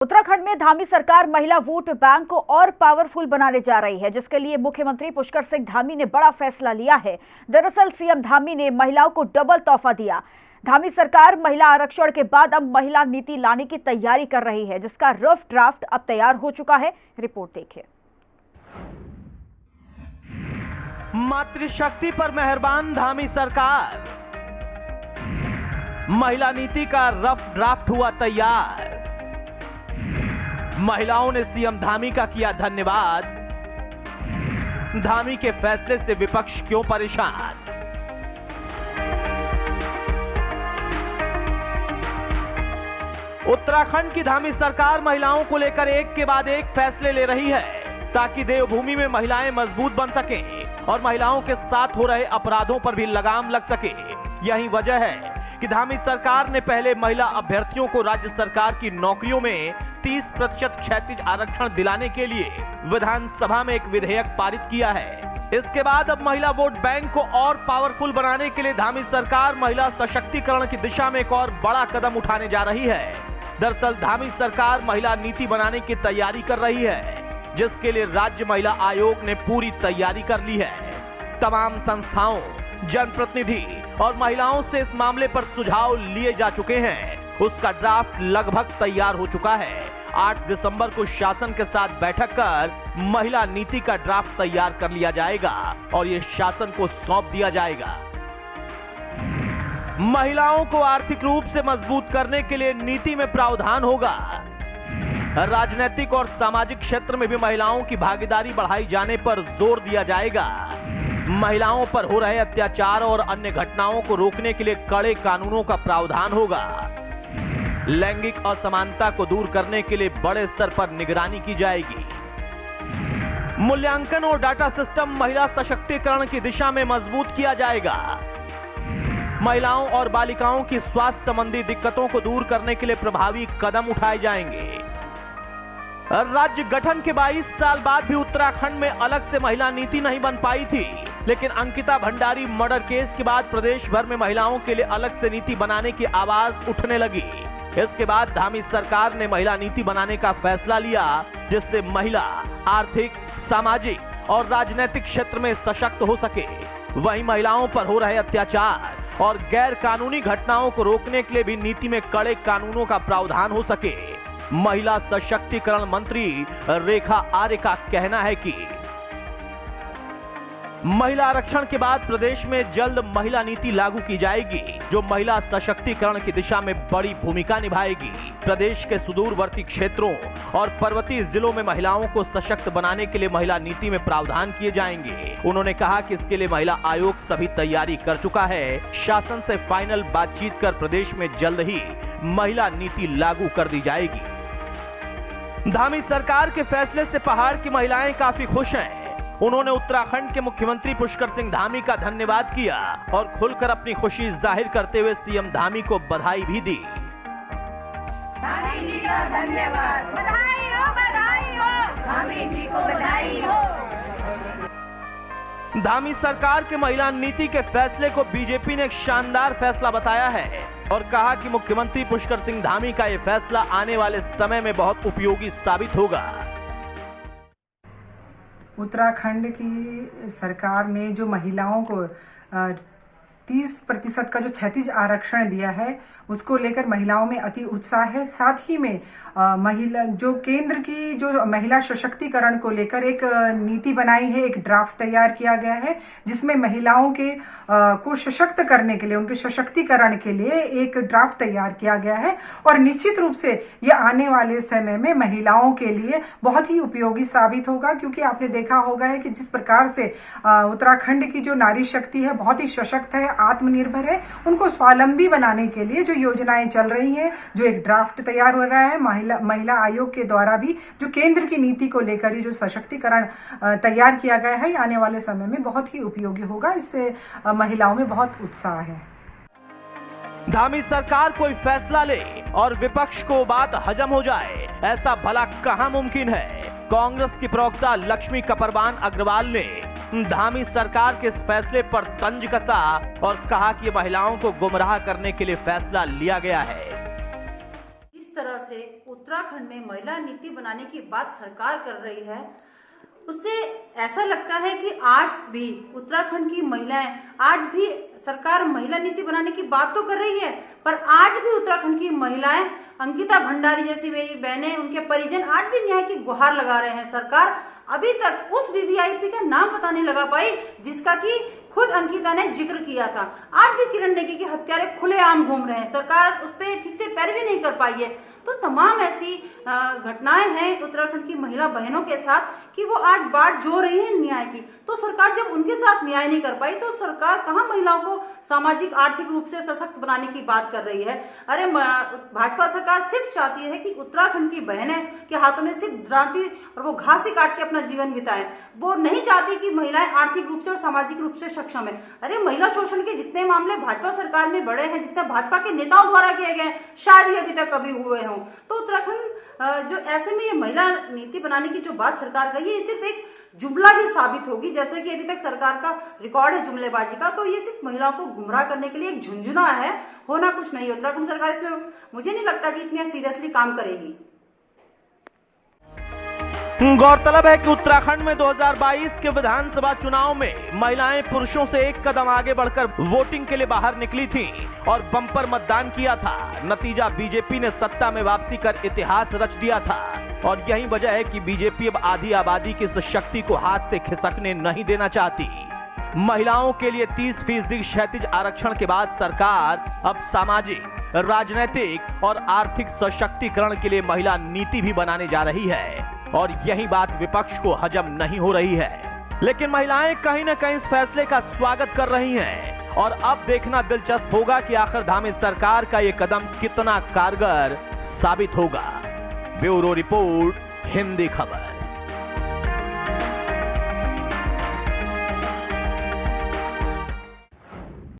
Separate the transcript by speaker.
Speaker 1: उत्तराखंड में धामी सरकार महिला वोट बैंक को और पावरफुल बनाने जा रही है, जिसके लिए मुख्यमंत्री पुष्कर सिंह धामी ने बड़ा फैसला लिया है। दरअसल सीएम धामी ने महिलाओं को डबल तोहफा दिया। धामी सरकार महिला आरक्षण के बाद अब महिला नीति लाने की तैयारी कर रही है, जिसका रफ ड्राफ्ट अब तैयार हो चुका है। रिपोर्ट देखिए।
Speaker 2: मातृशक्ति पर मेहरबान धामी सरकार, महिला नीति का रफ ड्राफ्ट हुआ तैयार। महिलाओं ने सीएम धामी का किया धन्यवाद। धामी के फैसले से विपक्ष क्यों परेशान? उत्तराखंड की धामी सरकार महिलाओं को लेकर एक के बाद एक फैसले ले रही है, ताकि देवभूमि में महिलाएं मजबूत बन सकें और महिलाओं के साथ हो रहे अपराधों पर भी लगाम लग सके। यही वजह है कि धामी सरकार ने पहले महिला अभ्यर्थियों को राज्य सरकार की नौकरियों में 30% क्षैतिज आरक्षण दिलाने के लिए विधानसभा में एक विधेयक पारित किया है। इसके बाद अब महिला वोट बैंक को और पावरफुल बनाने के लिए धामी सरकार महिला सशक्तिकरण की दिशा में एक और बड़ा कदम उठाने जा रही है। दरअसल धामी सरकार महिला नीति बनाने की तैयारी कर रही है, जिसके लिए राज्य महिला आयोग ने पूरी तैयारी कर ली है। तमाम संस्थाओं, जनप्रतिनिधि और महिलाओं से इस मामले पर सुझाव लिए जा चुके हैं। उसका ड्राफ्ट लगभग तैयार हो चुका है। 8 दिसंबर को शासन के साथ बैठक कर महिला नीति का ड्राफ्ट तैयार कर लिया जाएगा और ये शासन को सौंप दिया जाएगा। महिलाओं को आर्थिक रूप से मजबूत करने के लिए नीति में प्रावधान होगा। राजनीतिक और सामाजिक क्षेत्र में भी महिलाओं की भागीदारी बढ़ाई जाने पर जोर दिया जाएगा। महिलाओं पर हो रहे अत्याचार और अन्य घटनाओं को रोकने के लिए कड़े कानूनों का प्रावधान होगा। लैंगिक असमानता को दूर करने के लिए बड़े स्तर पर निगरानी की जाएगी। मूल्यांकन और डाटा सिस्टम महिला सशक्तिकरण की दिशा में मजबूत किया जाएगा। महिलाओं और बालिकाओं की स्वास्थ्य संबंधी दिक्कतों को दूर करने के लिए प्रभावी कदम उठाए जाएंगे। राज्य गठन के 22 साल बाद भी उत्तराखंड में अलग से महिला नीति नहीं बन पाई थी, लेकिन अंकिता भंडारी मर्डर केस के बाद प्रदेश भर में महिलाओं के लिए अलग से नीति बनाने की आवाज उठने लगी। इसके बाद धामी सरकार ने महिला नीति बनाने का फैसला लिया, जिससे महिला आर्थिक, सामाजिक और राजनीतिक क्षेत्र में सशक्त हो सके। वहीं महिलाओं पर हो रहे अत्याचार और गैर कानूनी घटनाओं को रोकने के लिए भी नीति में कड़े कानूनों का प्रावधान हो सके। महिला सशक्तिकरण मंत्री रेखा आर्य का कहना है कि महिला आरक्षण के बाद प्रदेश में जल्द महिला नीति लागू की जाएगी, जो महिला सशक्तिकरण की दिशा में बड़ी भूमिका निभाएगी। प्रदेश के सुदूरवर्ती क्षेत्रों और पर्वतीय जिलों में महिलाओं को सशक्त बनाने के लिए महिला नीति में प्रावधान किए जाएंगे। उन्होंने कहा कि इसके लिए महिला आयोग सभी तैयारी कर चुका है। शासन से फाइनल बातचीत कर प्रदेश में जल्द ही महिला नीति लागू कर दी जाएगी। धामी सरकार के फैसले से पहाड़ की महिलाएं काफी खुश हैं। उन्होंने उत्तराखंड के मुख्यमंत्री पुष्कर सिंह धामी का धन्यवाद किया और खुलकर अपनी खुशी जाहिर करते हुए सीएम धामी को बधाई भी दी।
Speaker 3: धामी जी का धन्यवाद। बधाई हो, धामी जी को बधाई हो।
Speaker 2: धामी सरकार के महिला नीति के फैसले को बीजेपी ने एक शानदार फैसला बताया है और कहा कि मुख्यमंत्री पुष्कर सिंह धामी का यह फैसला आने वाले समय में बहुत उपयोगी साबित होगा।
Speaker 4: उत्तराखंड की सरकार ने जो महिलाओं को 30% का जो क्षैतिज आरक्षण दिया है, उसको लेकर महिलाओं में अति उत्साह है। साथ ही में महिला जो केंद्र की जो महिला सशक्तिकरण को लेकर एक नीति बनाई है, एक ड्राफ्ट तैयार किया गया है, जिसमें महिलाओं के को सशक्त करने के लिए, उनके सशक्तिकरण के लिए एक ड्राफ्ट तैयार किया गया है। और निश्चित रूप से ये आने वाले समय में महिलाओं के लिए बहुत ही उपयोगी साबित होगा, क्योंकि आपने देखा होगा है कि जिस प्रकार से उत्तराखंड की जो नारी शक्ति है बहुत ही सशक्त है, आत्मनिर्भर है। उनको स्वावलंबी बनाने के लिए जो योजनाएं चल रही हैं, जो एक ड्राफ्ट तैयार हो रहा है महिला आयोग के द्वारा भी, जो केंद्र की नीति को लेकर ही जो सशक्तिकरण तैयार किया गया है, आने वाले समय में बहुत ही उपयोगी होगा। इससे महिलाओं में बहुत उत्साह है।
Speaker 2: धामी सरकार कोई फैसला ले और विपक्ष को बात हजम हो जाए, ऐसा भला कहां मुमकिन है। कांग्रेस की प्रवक्ता लक्ष्मी कपरवान अग्रवाल ने धामी सरकार के इस फैसले पर तंज कसा और कहा कि महिलाओं को गुमराह करने के लिए फैसला लिया गया है।
Speaker 5: इस तरह से उत्तराखंड में महिला नीति बनाने की बात सरकार कर रही है, उससे ऐसा लगता है कि आज भी उत्तराखंड की महिलाएं, आज भी सरकार महिला नीति बनाने की बात तो कर रही है, पर आज भी उत्तराखंड की महिलाएं, अंकिता भंडारी जैसी मेरी बहनें, उनके परिजन आज भी न्याय की गुहार लगा रहे हैं। सरकार अभी तक उस वीवीआईपी का नाम पता नहीं लगा पाई जिसका कि खुद अंकिता ने जिक्र किया था। आज भी किरण नेगी के हत्यारे खुलेआम घूम रहे हैं, सरकार उस पर ठीक से पैरवी नहीं कर पाई है। तो तमाम ऐसी घटनाएं हैं उत्तराखंड की महिला बहनों के साथ कि वो आज बाट जो रही है न्याय की। तो सरकार जब उनके साथ न्याय नहीं कर पाई तो सरकार कहां महिलाओं को सामाजिक आर्थिक रूप से सशक्त बनाने की बात कर रही है। अरे भाजपा सरकार सिर्फ चाहती है कि उत्तराखंड की बहनें के हाथों में सिर्फ ड्रांती और वो घासी काट के अपना जीवन बिताएं। वो नहीं चाहती कि महिलाएं आर्थिक रूप से और सामाजिक रूप से सक्षम है। अरे महिला शोषण के जितने मामले भाजपा सरकार में बढ़े हैं, जितने भाजपा के नेताओं द्वारा किए गए, शायद ही अभी तक कभी हुए हों। तो उत्तराखंड जो ऐसे में ये महिला नीति बनाने की जो बात सरकार कही है, सिर्फ एक जुमला ही साबित होगी। जैसे कि अभी तक सरकार का रिकॉर्ड है जुमलेबाजी का, तो ये सिर्फ महिलाओं को गुमराह करने के लिए एक झुंझुना है, होना कुछ नहीं। उत्तराखंड सरकार इसमें मुझे नहीं लगता कि इतनी सीरियसली काम करेगी।
Speaker 2: गौरतलब है कि उत्तराखंड में 2022 के विधानसभा चुनाव में महिलाएं पुरुषों से एक कदम आगे बढ़कर वोटिंग के लिए बाहर निकली थीं और बम्पर मतदान किया था। नतीजा बीजेपी ने सत्ता में वापसी कर इतिहास रच दिया था और यही वजह है कि बीजेपी अब आधी आबादी की इस शक्ति को हाथ से खिसकने नहीं देना चाहती। महिलाओं के लिए 30% क्षैतिज आरक्षण के बाद सरकार अब सामाजिक, राजनीतिक और आर्थिक सशक्तिकरण के लिए महिला नीति भी बनाने जा रही है और यही बात विपक्ष को हजम नहीं हो रही है। लेकिन महिलाएं कहीं न कहीं इस फैसले का स्वागत कर रही हैं और अब देखना दिलचस्प होगा कि आखिर धामी सरकार का ये कदम कितना कारगर साबित होगा। ब्यूरो रिपोर्ट, हिंदी खबर।